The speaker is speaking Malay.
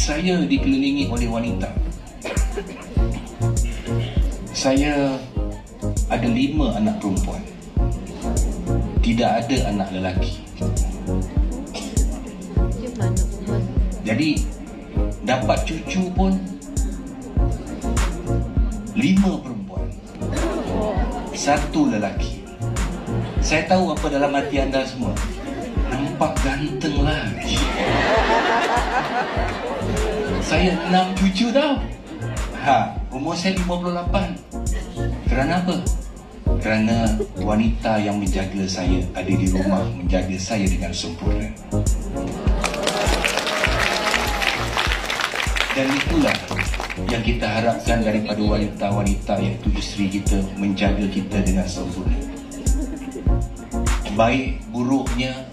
Saya dikelilingi oleh wanita. Saya ada 5 anak perempuan. Tidak ada anak lelaki. Jadi dapat cucu pun 5 perempuan, 1 lelaki. Saya tahu apa dalam hati anda semua. Nampak ganteng lagi. Saya 6 cucu tau. Umur saya 58. Kerana apa? Kerana wanita yang menjaga saya ada di rumah, menjaga saya dengan sempurna. Dan itulah yang kita harapkan daripada wanita-wanita, iaitu isteri kita, menjaga kita dengan sempurna. Baik buruknya